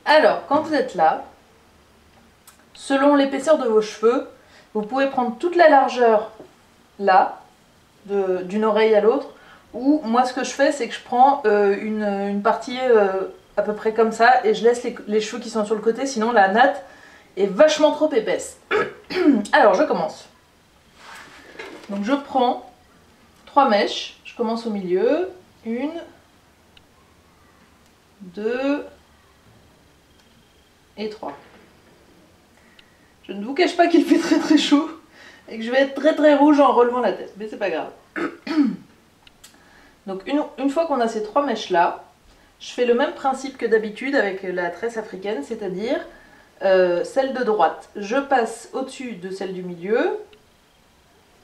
Alors, quand vous êtes là, selon l'épaisseur de vos cheveux, vous pouvez prendre toute la largeur là, d'une oreille à l'autre, ou moi ce que je fais c'est que je prends une partie à peu près comme ça et je laisse les cheveux qui sont sur le côté, sinon la natte est vachement trop épaisse. Alors je commence. Donc je prends 3 mèches, je commence au milieu, 1, 2 et 3. Je ne vous cache pas qu'il fait très très chaud et que je vais être très très rouge en relevant la tête, mais c'est pas grave. Donc une fois qu'on a ces 3 mèches là, je fais le même principe que d'habitude avec la tresse africaine, c'est-à-dire celle de droite. Je passe au-dessus de celle du milieu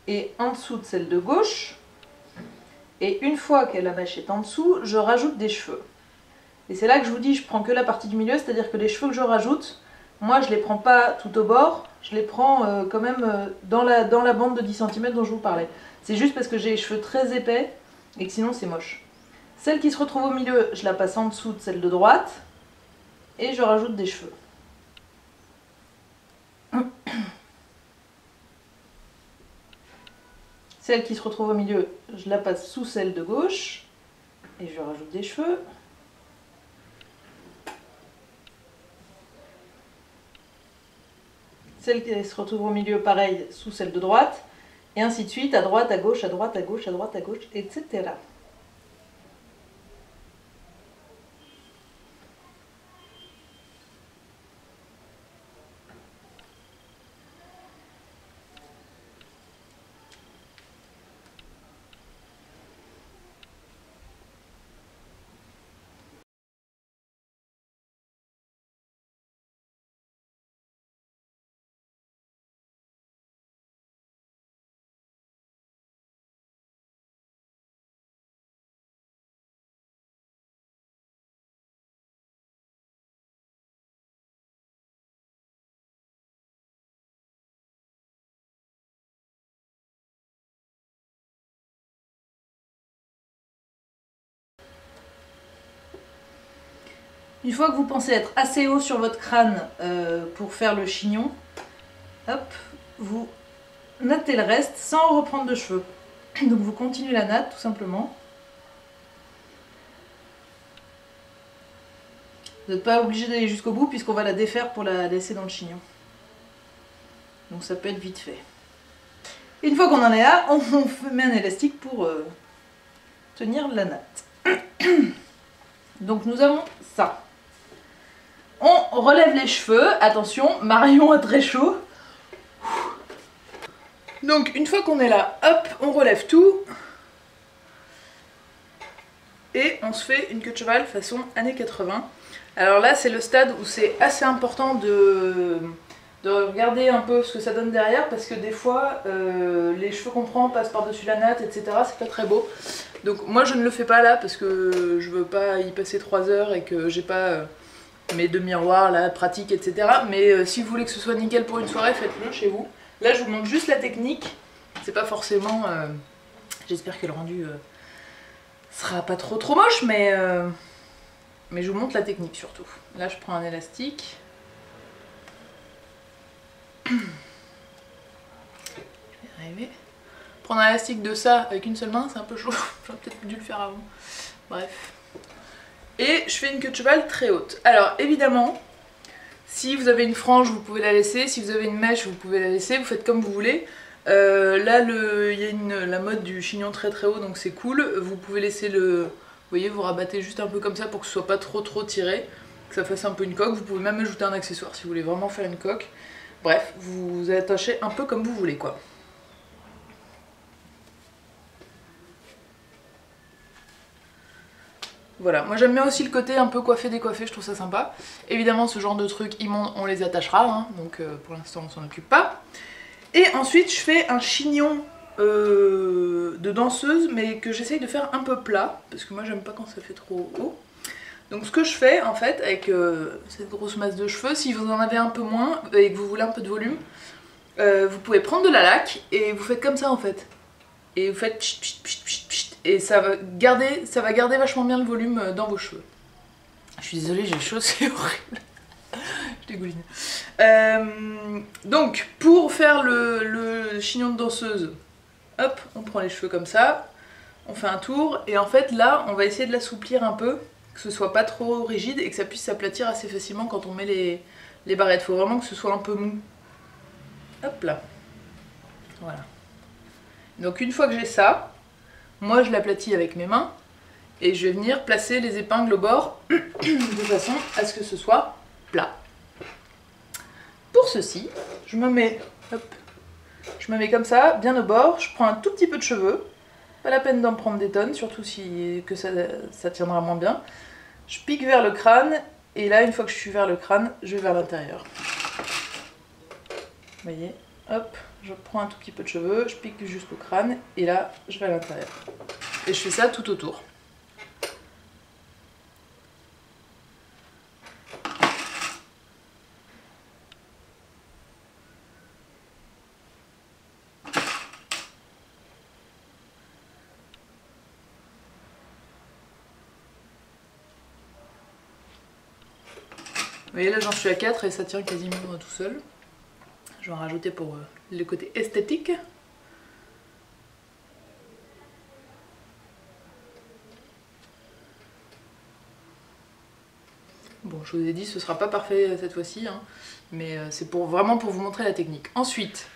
et en dessous de celle de gauche. Et une fois que la mèche est en dessous, je rajoute des cheveux. Et c'est là que je vous dis, je prends que la partie du milieu, c'est-à-dire que les cheveux que je rajoute, moi je les prends pas tout au bord, je les prends quand même dans la bande de 10 cm dont je vous parlais. C'est juste parce que j'ai les cheveux très épais et que sinon c'est moche. Celle qui se retrouve au milieu, je la passe en dessous de celle de droite et je rajoute des cheveux. Celle qui se retrouve au milieu, je la passe sous celle de gauche et je rajoute des cheveux. Celle qui se retrouve au milieu, pareil, sous celle de droite. Et ainsi de suite, à droite, à gauche, à droite, à gauche, à droite, à gauche, etc. Une fois que vous pensez être assez haut sur votre crâne pour faire le chignon, hop, vous nattez le reste sans reprendre de cheveux. Donc vous continuez la natte tout simplement. Vous n'êtes pas obligé d'aller jusqu'au bout puisqu'on va la défaire pour la laisser dans le chignon. Donc ça peut être vite fait. Et une fois qu'on en est là, on met un élastique pour tenir la natte. Donc nous avons ça. On relève les cheveux, attention, Marion a très chaud. Donc une fois qu'on est là, hop, on relève tout. Et on se fait une queue de cheval façon années 80. Alors là c'est le stade où c'est assez important de regarder un peu ce que ça donne derrière, parce que des fois les cheveux qu'on prend passent par-dessus la natte, etc. C'est pas très beau. Donc moi je ne le fais pas là parce que je veux pas y passer 3 heures et que j'ai pas mes 2 miroirs là, pratiques, etc. Mais si vous voulez que ce soit nickel pour une soirée, faites-le chez vous. Là je vous montre juste la technique. C'est pas forcément... J'espère que le rendu sera pas trop moche, mais je vous montre la technique surtout. Là je prends un élastique. Je vais arriver. Prendre un élastique de ça avec une seule main, c'est un peu chaud. J'aurais peut-être dû le faire avant. Bref. Et je fais une queue de cheval très haute. Alors évidemment, si vous avez une frange, vous pouvez la laisser. Si vous avez une mèche, vous pouvez la laisser. Vous faites comme vous voulez. Là, il y a la mode du chignon très haut, donc c'est cool. Vous pouvez laisser le... Vous voyez, vous rabattez juste un peu comme ça pour que ce soit pas trop tiré. Que ça fasse un peu une coque. Vous pouvez même ajouter un accessoire si vous voulez vraiment faire une coque. Bref, vous attachez un peu comme vous voulez, quoi. Voilà, moi j'aime bien aussi le côté un peu coiffé décoiffé, je trouve ça sympa. Évidemment ce genre de trucs immondes on les attachera, hein, donc pour l'instant on s'en occupe pas. Et ensuite je fais un chignon de danseuse, mais que j'essaye de faire un peu plat, parce que moi j'aime pas quand ça fait trop haut. Donc ce que je fais en fait avec cette grosse masse de cheveux, si vous en avez un peu moins et que vous voulez un peu de volume, vous pouvez prendre de la laque et vous faites comme ça en fait. Et vous faites pchit, pchit, pchit, pchit, pchit, et ça va garder vachement bien le volume dans vos cheveux. Je suis désolée, j'ai chaud, c'est horrible. Je dégouline. Donc, pour faire le chignon de danseuse, hop, on prend les cheveux comme ça, on fait un tour, et en fait là, on va essayer de l'assouplir un peu, que ce soit pas trop rigide et que ça puisse s'aplatir assez facilement quand on met les barrettes. Faut vraiment que ce soit un peu mou. Hop là. Voilà. Donc une fois que j'ai ça, moi je l'aplatis avec mes mains, et je vais venir placer les épingles au bord de façon à ce que ce soit plat. Pour ceci, je me mets comme ça, bien au bord, je prends un tout petit peu de cheveux, pas la peine d'en prendre des tonnes, surtout si que ça tiendra moins bien. Je pique vers le crâne, et là une fois que je suis vers le crâne, je vais vers l'intérieur. Vous voyez, hop, je prends un tout petit peu de cheveux, je pique jusqu'au crâne, et là je vais à l'intérieur. Et je fais ça tout autour. Vous voyez, là j'en suis à 4 et ça tient quasiment tout seul. Je vais en rajouter pour le côté esthétique. Bon, je vous ai dit, ce sera pas parfait cette fois-ci, hein, mais c'est vraiment pour vous montrer la technique. Ensuite,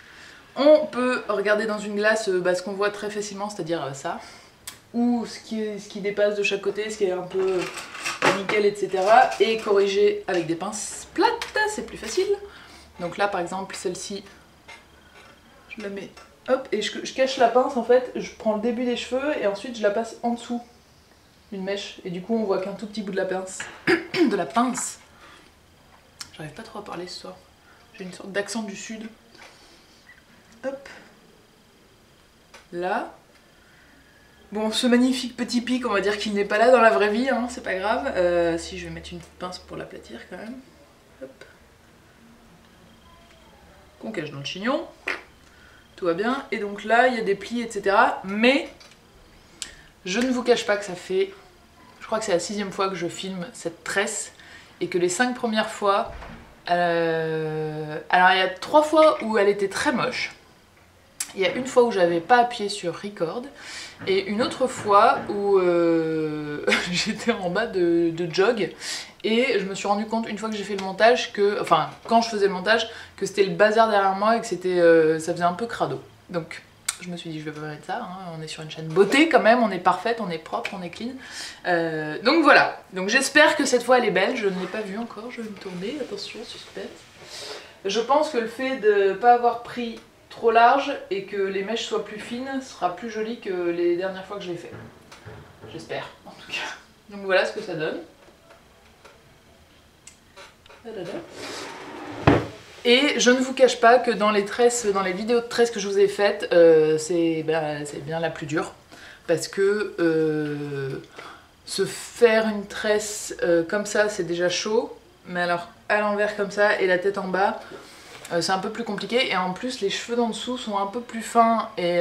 on peut regarder dans une glace ce qu'on voit très facilement, c'est-à-dire ça, ou ce qui dépasse de chaque côté, ce qui est un peu nickel, etc. Et corriger avec des pinces plates, c'est plus facile. Donc là, par exemple, celle-ci, je la mets, hop, et je cache la pince en fait, je prends le début des cheveux et ensuite je la passe en dessous d'une mèche, et du coup on voit qu'un tout petit bout de la pince. De la pince. J'arrive pas trop à parler ce soir. J'ai une sorte d'accent du sud. Hop. Là. Bon, ce magnifique petit pic, on va dire qu'il n'est pas là dans la vraie vie, hein, c'est pas grave. Si, je vais mettre une petite pince pour l'aplatir quand même. Hop. Qu'on cache dans le chignon. Tout va bien. Et donc là, il y a des plis, etc. Mais je ne vous cache pas que ça fait... Je crois que c'est la 6e fois que je filme cette tresse. Et que les 5 premières fois... Alors il y a 3 fois où elle était très moche. Il y a une fois où j'avais pas appuyé sur record. Et une autre fois où j'étais en bas de jog. Et je me suis rendu compte une fois que j'ai fait le montage que... Enfin, quand je faisais le montage, que c'était le bazar derrière moi et que c'était, ça faisait un peu crado. Donc je me suis dit je vais pas mettre ça, hein. On est sur une chaîne beauté quand même, on est parfaite, on est propre, on est clean. Donc voilà, donc j'espère que cette fois elle est belle, je ne l'ai pas vue encore, je vais me tourner, attention, suspense. Je pense que le fait de ne pas avoir pris trop large et que les mèches soient plus fines sera plus joli que les dernières fois que je l'ai fait. J'espère, en tout cas. Donc voilà ce que ça donne. Et je ne vous cache pas que dans les tresses, dans les vidéos de tresses que je vous ai faites, c'est bien la plus dure. Parce que se faire une tresse comme ça, c'est déjà chaud. Mais alors à l'envers comme ça et la tête en bas, c'est un peu plus compliqué. Et en plus, les cheveux d'en dessous sont un peu plus fins et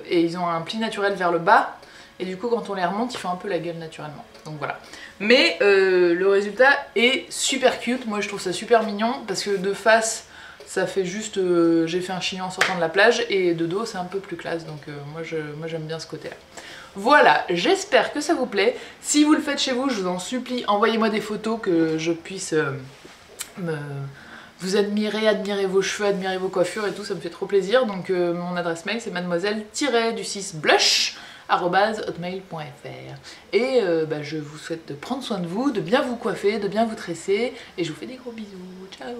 ils ont un pli naturel vers le bas. Et du coup, quand on les remonte, ils font un peu la gueule naturellement. Donc voilà. Mais le résultat est super cute. Moi, je trouve ça super mignon parce que de face, ça fait juste... j'ai fait un chignon en sortant de la plage et de dos, c'est un peu plus classe. Donc moi, j'aime bien ce côté-là. Voilà, j'espère que ça vous plaît. Si vous le faites chez vous, je vous en supplie, envoyez-moi des photos que je puisse vous admirer vos cheveux, admirer vos coiffures et tout. Ça me fait trop plaisir. Donc mon adresse mail, c'est mademoiselle-du6blush@hotmail.fr. Et je vous souhaite de prendre soin de vous, de bien vous coiffer, de bien vous tresser, et je vous fais des gros bisous. Ciao!